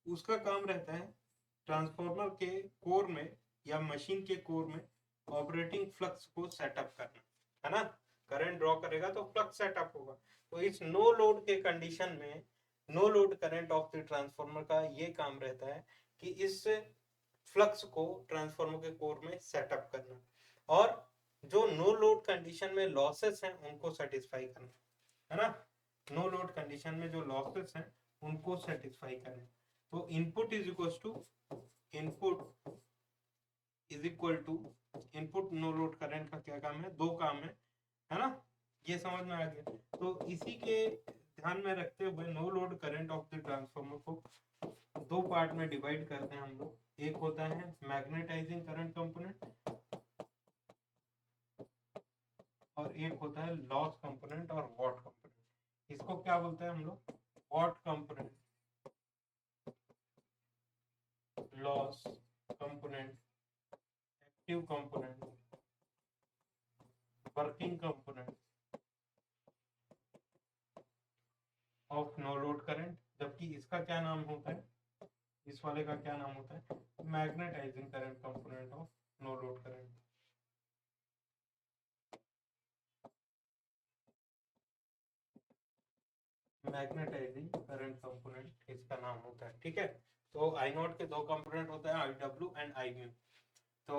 उसका काम रहता है ट्रांसफार्मर के कोर में या मशीन के कोर में ऑपरेटिंग फ्लक्स को सेटअप करना, है ना। करंट ड्रॉ करेगा तो फ्लक्स सेटअप होगा। तो इस नो लोड के कंडीशन में no load current of the transformer का ये काम रहता है कि इस फ्लक्स को ट्रांसफार्मर के कोर में सेटअप करना, और जो नो लोड कंडीशन में लॉसेस हैं उनको सेटिस्फाई करना, है ना। नो लोड कंडीशन में जो लॉसेस हैं उनको सेटिस्फाई करना। तो input is equal to input no load current का क्या काम है? दो काम है ना, ये समझ में आ गया। तो इसी के ध्यान में रखते हुए no load current of the transformer को दो पार्ट में डिवाइड करते हैं हम लोग। एक होता है मैग्नेटाइजिंग करंट कंपोनेंट और एक होता है लॉस कंपोनेंट और वॉट कंपोनेंट। इसको क्या बोलते हैं हम लोग? Watt component, loss component, active component, working component of no load current. जबकि इसका क्या नाम होता है, इस वाले का क्या नाम होता है? Magnetising current component of no load current. Magnetising current component इसका नाम होता है, ठीक है। तो आई नॉट के दो कंपोनेंट होते हैं, I W and I mu. तो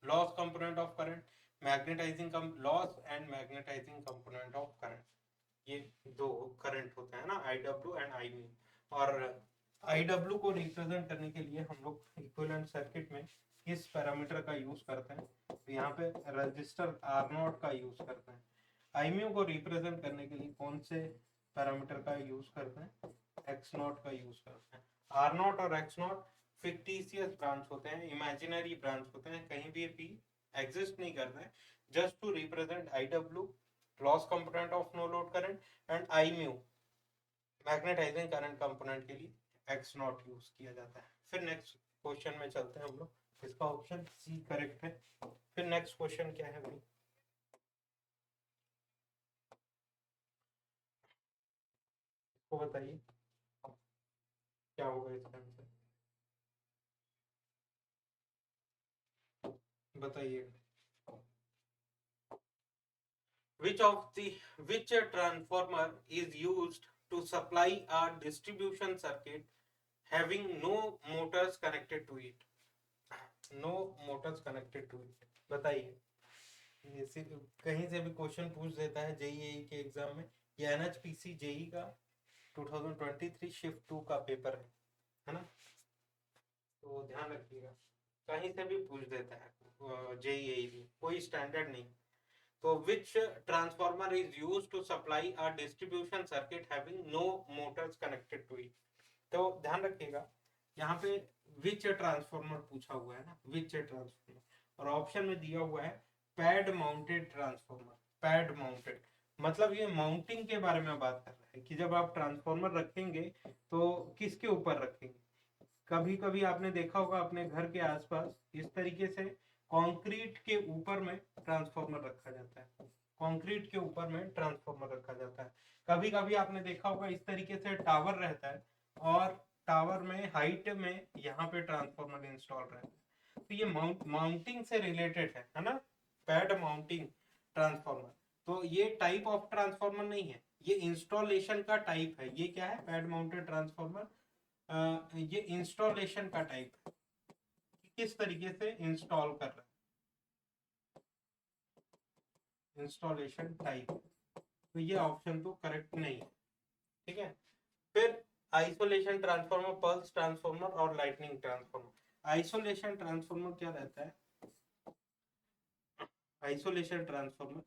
loss component of current, magnetising loss and magnetising component of current, ये दो करंट होते हैं ना, I W and I mu. और आई डब्ल्यू को रिप्रेजेंट करने के लिए हम लोग इक्विवेलेंट सर्किट में किस पैरामीटर का यूज करते हैं? तो यहाँ पे रजिस्टर आर नॉट का यूज करते हैं। आई म्यू को रिप्रेजेंट करने के लिए कौन से पैरामीटर का यूज करते हैं? एक्स नॉट का यूज करते हैं। आर नॉट और एक्स नॉट फिक्टिशियस ब्रांच होते हैं, इमेजिनरी ब्रांच होते हैं, कहीं भी एग्जिस्ट नहीं करते हैं। Just to represent I W, loss component of no load current, and I mu, magnetising current component के लिए एक्स नॉट यूज किया जाता है। फिर नेक्स्ट क्वेश्चन में चलते हैं हम लोग, इसका ऑप्शन सी करेक्ट है। फिर नेक्स्ट क्वेश्चन क्या है भाई? इसको बताइए क्या होगा इसका आंसर? बताइए which transformer is used to supply a distribution circuit having no motors connected to it? No motors connected to it, बताइए। कहीं से भी क्वेश्चन पूछ देता है जेईई के एग्जाम में। ये एनएचपीसी जेई का 2023 शिफ्ट 2 का पेपर है ना, तो ध्यान रखिएगा। कहीं से भी पूछ देता है जेईई में, कोई स्टैंडर्ड नहीं। तो which transformer is used to supply a distribution circuit having no motors connected to it? तो ध्यान रखिएगा यहाँ पे which ट्रांसफॉर्मर पूछा हुआ है ना, which ट्रांसफॉर्मर, और ऑप्शन में दिया हुआ है pad mounted transformer. Pad mounted मतलब ये माउंटिंग के बारे में बात कर रहा है कि जब आप ट्रांसफॉर्मर रखेंगे तो किसके ऊपर रखेंगे। कभी कभी आपने देखा होगा अपने घर के आसपास इस तरीके से कंक्रीट के ऊपर में ट्रांसफॉर्मर रखा जाता है, कंक्रीट के ऊपर में ट्रांसफॉर्मर रखा जाता है। कभी कभी आपने देखा होगा इस तरीके से टावर रहता है और टावर में हाइट में यहाँ पे ट्रांसफॉर्मर इंस्टॉल रहता है। तो ये माउंटिंग से रिलेटेड है ना, पैड माउंटिंग ट्रांसफॉर्मर। तो ये टाइप ऑफ ट्रांसफॉर्मर नहीं है, ये इंस्टॉलेशन का टाइप है। ये क्या है, पैड माउंटेड ट्रांसफॉर्मर। ये इंस्टॉलेशन का टाइप है, किस तरीके से इंस्टॉल कर रहा है, इंस्टॉलेशन टाइप। तो ये ऑप्शन तो करेक्ट नहीं है, ठीक है। फिर आइसोलेशन ट्रांसफॉर्मर, पल्स ट्रांसफॉर्मर और लाइटनिंग ट्रांसफॉर्मर। आइसोलेशन ट्रांसफॉर्मर क्या रहता है, isolation transformer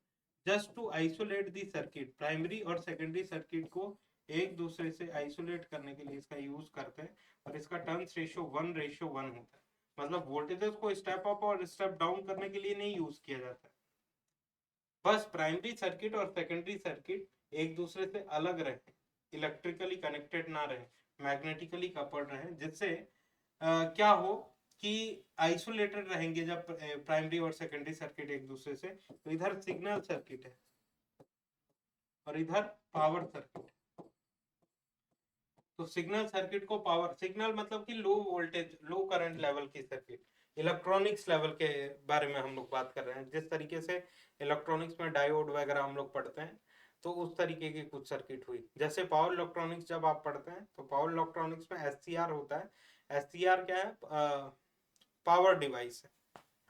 just to isolate the circuit, primary और सेकेंडरी सर्किट को एक दूसरे से आइसोलेट करने के लिए इसका यूज करते हैं। और इसका टर्न्स रेशियो 1:1 होता है, मतलब वोल्टेजेस को स्टेप अप और स्टेप डाउन करने के लिए नहीं यूज किया जाता है। बस प्राइमरी सर्किट और सेकेंडरी सर्किट एक दूसरे से अलग रहे, इलेक्ट्रिकली कनेक्टेड ना रहे, मैग्नेटिकली कपल्ड रहे, जिससे क्या हो कि आइसोलेटेड रहेंगे जब प्राइमरी और सेकेंडरी सर्किट एक दूसरे से। तो इधर सिग्नल सर्किट है और इधर पावर सर्किट। तो सिग्नल सर्किट को पावर, सिग्नल मतलब कि लो वोल्टेज लो करंट लेवल की सर्किट, इलेक्ट्रॉनिक्स लेवल के बारे में हम लोग बात कर रहे हैं। जिस तरीके से इलेक्ट्रॉनिक्स में डायोड वगैरह हम लोग पढ़ते हैं, तो उस तरीके की कुछ सर्किट हुई। जैसे पावर इलेक्ट्रॉनिक्स जब आप पढ़ते हैं तो पावर इलेक्ट्रॉनिक्स में एससीआर होता है। एससीआर क्या है, पावर डिवाइस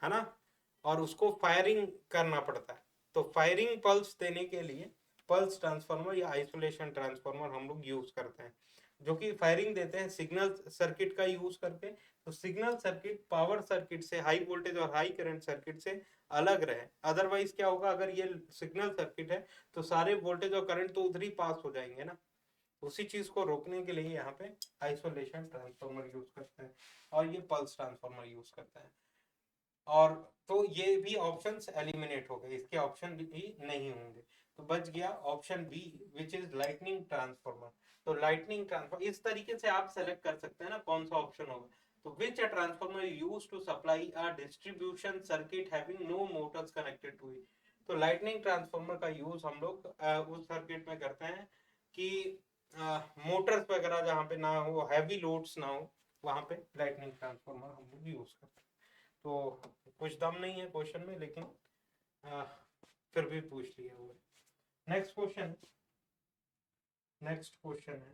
है ना, और उसको फायरिंग करना पड़ता है। तो फायरिंग पल्स देने के लिए पल्स ट्रांसफार्मर या आइसोलेशन ट्रांसफार्मर हम लोग यूज करते हैं, जो कि फायरिंग देते हैं सिग्नल सर्किट का यूज करके। तो सिग्नल सर्किट पावर सर्किट से, हाई वोल्टेज और हाई करंट सर्किट से अलग रहे। अदरवाइज क्या होगा, अगर ये सिग्नल सर्किट है तो सारे वोल्टेज और करंट तो उधर ही पास हो जाएंगे ना। उसी चीज को रोकने के लिए यहाँ पे आइसोलेशन ट्रांसफार्मर यूज करते हैं और ये पल्स ट्रांसफार्मर यूज करते हैं। और तो ये भी ऑप्शंस एलिमिनेट हो गए, इसके ऑप्शन भी नहीं होंगे। तो बच गया option B which is lightning transformer. तो लाइटनिंग ट्रांसफार्मर इस तरीके से आप सेलेक्ट कर सकते हैं ना कौन सा ऑप्शन होगा। तो which a transformer used to supply a distribution circuit having no motors connected to it. तो लाइटनिंग ट्रांसफार्मर का यूज हम लोग उस सर्किट में करते हैं कि मोटर्स वगैरह जहाँ पे ना हो, हैवी लोड्स ना हो, वहां पे लाइटनिंग ट्रांसफार्मर हम लोग यूज करते हैं। तो कुछ दम नहीं है क्वेश्चन में, लेकिन फिर भी पूछ लिया हुआ है। नेक्स्ट क्वेश्चन है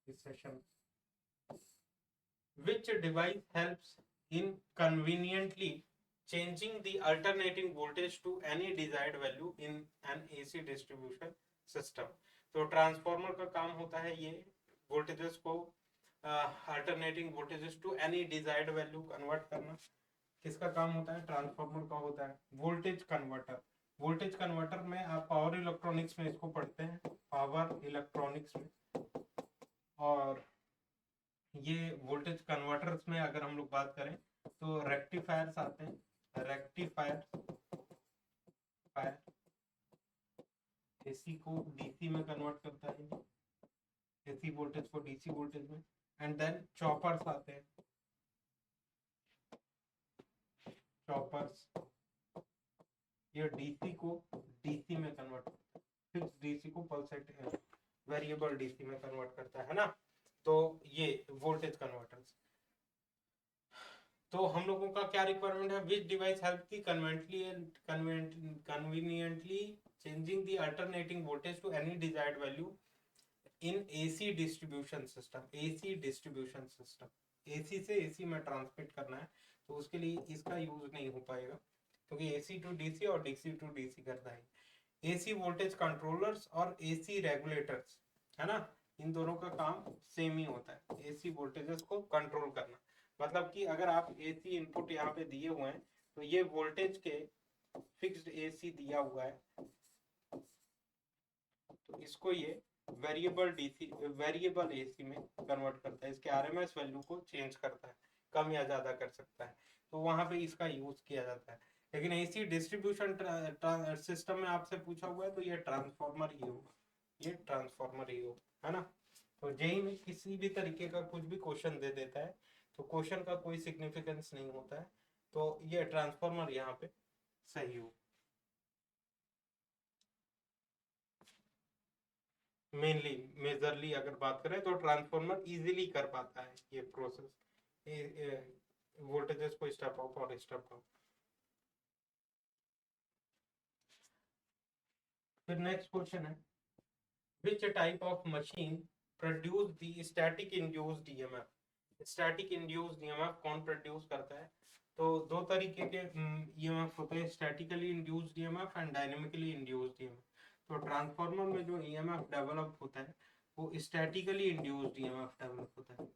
इस session. Which device helps in conveniently changing the alternating voltage to any desired value in an AC distribution system? तो ट्रांसफार्मर का काम होता है ये वोल्टेजेस को alternating voltages to any desired value convert करना। किसका काम होता है, ट्रांसफार्मर का होता है। वोल्टेज कन्वर्टर, वोल्टेज कन्वर्टर में आप पावर इलेक्ट्रॉनिक्स में इसको पढ़ते हैं, पावर इलेक्ट्रॉनिक्स में। और ये वोल्टेज कन्वर्टर्स में अगर हम लोग बात करें तो रेक्टिफायर्स आते हैं। रेक्टिफायर एसी को डीसी में कन्वर्ट करता है, एसी वोल्टेज को डीसी वोल्टेज में। एंड देन चॉपर्स आते हैं, चॉपर्स ये डीसी को डीसी में कन्वर्ट करता है, फिक्स डीसी को पल्सेटिव वेरिएबल डीसी में कन्वर्ट करता है ना। तो ये वोल्टेज कन्वर्टर्स। तो हम लोगों का क्या रिक्वायरमेंट है, which device help the conveniently changing the alternating voltage to any desired value in AC distribution system. AC distribution system, AC से एसी में ट्रांसमिट करना है, तो उसके लिए इसका यूज नहीं हो पाएगा, क्योंकि एसी टू डीसी और डीसी टू डीसी करना है। एसी वोल्टेज कंट्रोलर्स और एसी रेगुलेटर्स, है ना, इन दोनों का काम सेम ही होता है, एसी वोल्टेजेस को कंट्रोल करना। मतलब कि अगर आप एसी इनपुट यहाँ पे दिए हुए हैं, तो ये वोल्टेज के फिक्स्ड एसी दिया हुआ है, तो इसको ये वेरिएबल एसी में कन्वर्ट करता है, इसके आरएमएस वैल्यू को चेंज करता है, कम या ज्यादा कर सकता है, तो वहां पे इसका यूज किया जाता है। लेकिन एसी डिस्ट्रीब्यूशन सिस्टम में आपसे पूछा हुआ है, तो ये ट्रांसफार्मर ही होगा, ये ट्रांसफार्मर ही होगा, है ना। तो जेई में किसी भी तरीके का कुछ भी क्वेश्चन दे देता है, तो क्वेश्चन का कोई सिग्निफिकेंस नहीं होता है, तो ये ट्रांसफार्मर यहाँ पे सही हो। मेनली मेजरली अगर बात करें तो ट्रांसफार्मर इजीली कर पाता है ये प्रोसेस, वोल्टेजेस को स्टेप अप और स्टेप डाउन। फिर नेक्स्ट क्वेश्चन है, which type of machine produce the static induced EMF. Static induced EMF कौन प्रोड्यूस करता है, तो दो तरीके के ईएमएफ होते हैं, statically induced EMF and dynamically induced EMF. तो ट्रांसफार्मर में जो ईएमएफ डेवलप होता है वो स्टैटिकली इंड्यूस्ड ईएमएफ डेवलप होता है,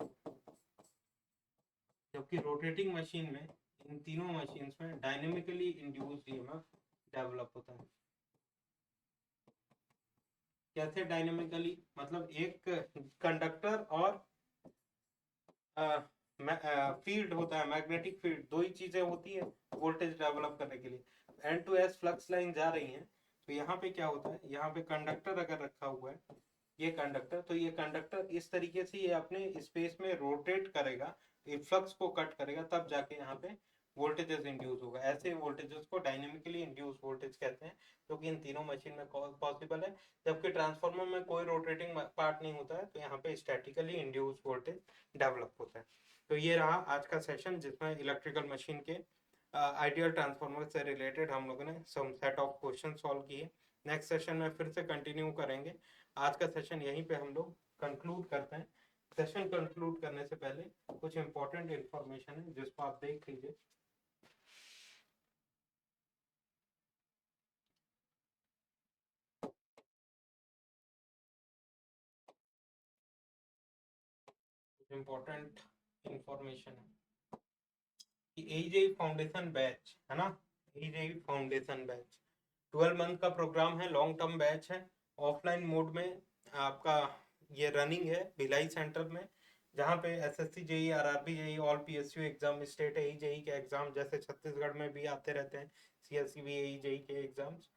जबकि रोटेटिंग मशीन में, इन तीनों मशीन्स में डायनेमिकली इंड्यूस्ड ईएमएफ डेवलप होता है। कैसे डायनेमिकली, मतलब एक कंडक्टर और फील्ड होता है, मैग्नेटिक फील्ड, दो ही चीजें होती है वोल्टेज डेवलप करने के लिए। N to S flux line जा रही है, तो यहाँ पे क्या होता है, यहाँ पे कंडक्टर अगर रखा हुआ है, ये कंडक्टर, तो ये कंडक्टर इस तरीके से ये अपने स्पेस में रोटेट करेगा, ये फ्लक्स को कट करेगा, तब जाके यहाँ पे वोल्टेजेस इंड्यूस होगा। ऐसे वोल्टेजेस को डायनेमिकली इंड्यूस वोल्टेज कहते हैं, जो कि इन तीनों मशीन में पॉसिबल है। जबकि ट्रांसफार्मर में कोई रोटेटिंग पार्ट नहीं होता है, तो यहाँ पे स्टैटिकली इंड्यूस वोल्टेज डेवलप होता है। तो ये रहा आज का सेशन, जिसमें इलेक्ट्रिकल मशीन के आइडियल ट्रांसफार्मर से रिलेटेड हम लोगों ने some set of question solve किए। नेक्स्ट सेशन में फिर से कंटिन्यू करेंगे। आज का सेशन यहीं पे हम लोग कंक्लूड करते हैं। सेशन कंक्लूड करने से पहले कुछ इंपॉर्टेंट इंफॉर्मेशन है, जिसको आप देख लीजिए। इम्पोर्टेंट इंफॉर्मेशन है कि एजेई फाउंडेशन बैच, है ना, एजेई फाउंडेशन बैच 12 मंथ का प्रोग्राम है, लॉन्ग टर्म बैच है, ऑफलाइन मोड में आपका ये रनिंग है भिलाई सेंटर में, जहाँ पे SSC JE, RRB JE, all PSU exam, state AE JE के एग्जाम, जैसे छत्तीसगढ़ में भी आते रहते हैं सीएससीबी एई जेई के एग्जाम्स,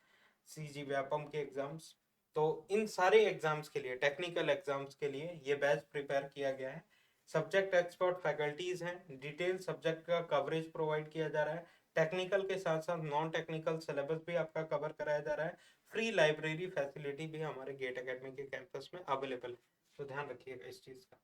सीजी व्यापम के एग्जाम्स, तो इन सारे एग्जाम्स के लिए, टेक्निकल एग्जाम्स के लिए ये बैच प्रिपेयर किया गया है। सब्जेक्ट एक्सपर्ट फैकल्टीज हैं, डिटेल सब्जेक्ट का कवरेज प्रोवाइड किया जा रहा है, टेक्निकल के साथ साथ नॉन टेक्निकल सिलेबस भी आपका कवर कराया जा रहा है, फ्री लाइब्रेरी फैसिलिटी भी हमारे गेट एकेडमी के कैंपस में अवेलेबल है, तो ध्यान रखिएगा इस चीज का।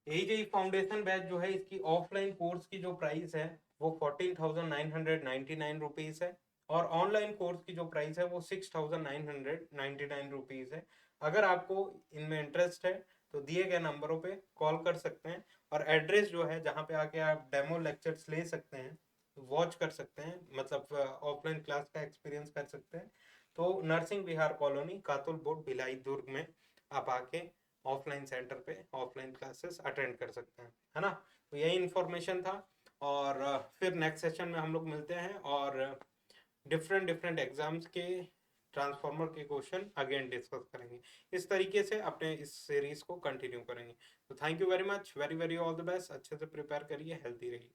एजेई फाउंडेशन बैच जो है, इसकी ऑफलाइन कोर्स की जो प्राइस है वो 14,999 रुपीज है, और ऑनलाइन कोर्स की जो प्राइस है वो 6,999 रुपीज है। अगर आपको इनमें इंटरेस्ट है तो दिए गए नंबरों पे कॉल कर सकते हैं, और एड्रेस जो है जहाँ पे आके आप डेमो लेक्चर्स ले सकते हैं, वॉच कर सकते हैं, मतलब ऑफलाइन क्लास का एक्सपीरियंस कर सकते हैं, तो नरसिंह विहार कॉलोनी, कातुल बोर्ड, भिलाई, दुर्ग में आप आके ऑफलाइन सेंटर पे ऑफलाइन क्लासेस अटेंड कर सकते हैं, है ना। तो यही इन्फॉर्मेशन था, और फिर नेक्स्ट सेशन में हम लोग मिलते हैं, और डिफरेंट डिफरेंट एग्जाम्स के ट्रांसफार्मर के क्वेश्चन अगेन डिस्कस करेंगे। इस तरीके से अपने इस सीरीज को कंटिन्यू करेंगे। तो thank you very much, very very all the best, अच्छे से प्रिपेयर करिए, हेल्थी रहिए।